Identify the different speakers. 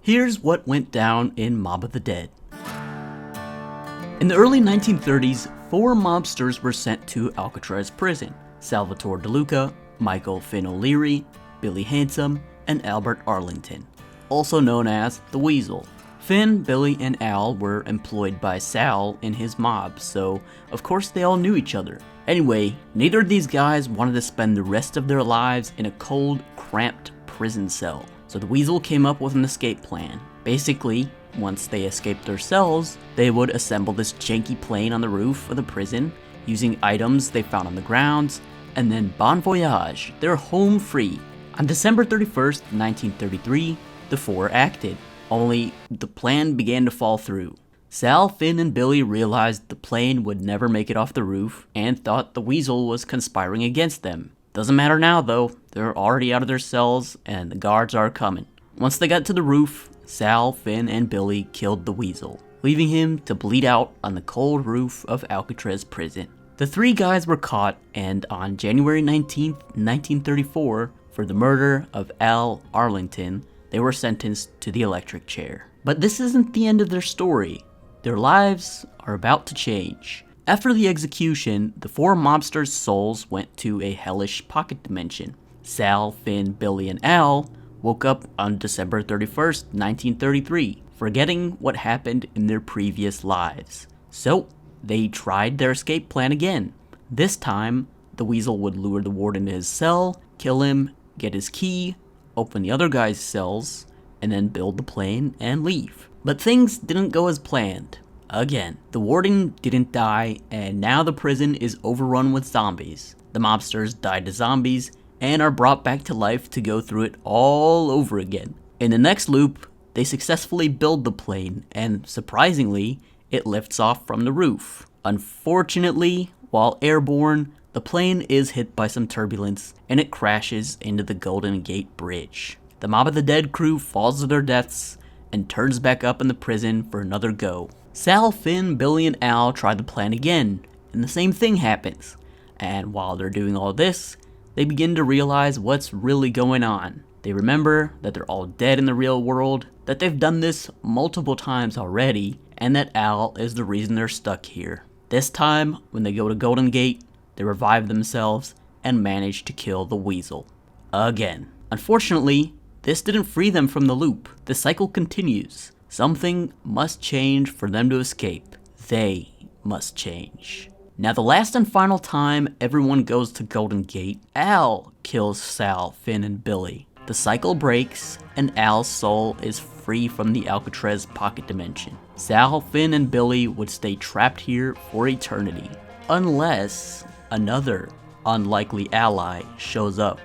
Speaker 1: Here's what went down in Mob of the Dead. In the early 1930s, 4 mobsters were sent to Alcatraz prison: Salvatore DeLuca, Michael Finn O'Leary, Billy Handsome, and Albert Arlington, also known as the Weasel. Finn, Billy, and Al were employed by Sal in his mob, so of course they all knew each other. Anyway, neither of these guys wanted to spend the rest of their lives in a cold, cramped prison cell. So the Weasel came up with an escape plan. Basically, once they escaped their cells, they would assemble this janky plane on the roof of the prison using items they found on the grounds, and then bon voyage, they're home free. On December 31st, 1933, the 4 acted. Only the plan began to fall through. Sal, Finn, and Billy realized the plane would never make it off the roof and thought the Weasel was conspiring against them. Doesn't matter now though, they're already out of their cells and the guards are coming. Once they got to the roof, Sal, Finn, and Billy killed the Weasel, leaving him to bleed out on the cold roof of Alcatraz prison. The 3 guys were caught, and on January 19th, 1934, for the murder of Al Arlington, they were sentenced to the electric chair. But this isn't the end of their story. Their lives are about to change. After the execution, the 4 mobsters' souls went to a hellish pocket dimension. Sal, Finn, Billy, and Al woke up on December 31st, 1933, forgetting what happened in their previous lives. So, they tried their escape plan again. This time, the Weasel would lure the warden to his cell, kill him, get his key, open the other guys' cells, and then build the plane and leave. But things didn't go as planned. Again, the warden didn't die, and now the prison is overrun with zombies. The mobsters died to zombies and are brought back to life to go through it all over again. In the next loop, they successfully build the plane, and surprisingly, it lifts off from the roof. Unfortunately, while airborne, the plane is hit by some turbulence, and it crashes into the Golden Gate Bridge. The Mob of the Dead crew falls to their deaths, and turns back up in the prison for another go. Sal, Finn, Billy, and Al try the plan again, and the same thing happens. And while they're doing all this, they begin to realize what's really going on. They remember that they're all dead in the real world, that they've done this multiple times already, and that Al is the reason they're stuck here. This time, when they go to Golden Gate, they revive themselves and manage to kill the Weasel. Again. Unfortunately, this didn't free them from the loop. The cycle continues. Something must change for them to escape. They must change. Now the last and final time everyone goes to Golden Gate, Al kills Sal, Finn, and Billy. The cycle breaks, and Al's soul is free from the Alcatraz pocket dimension. Sal, Finn, and Billy would stay trapped here for eternity, unless another unlikely ally shows up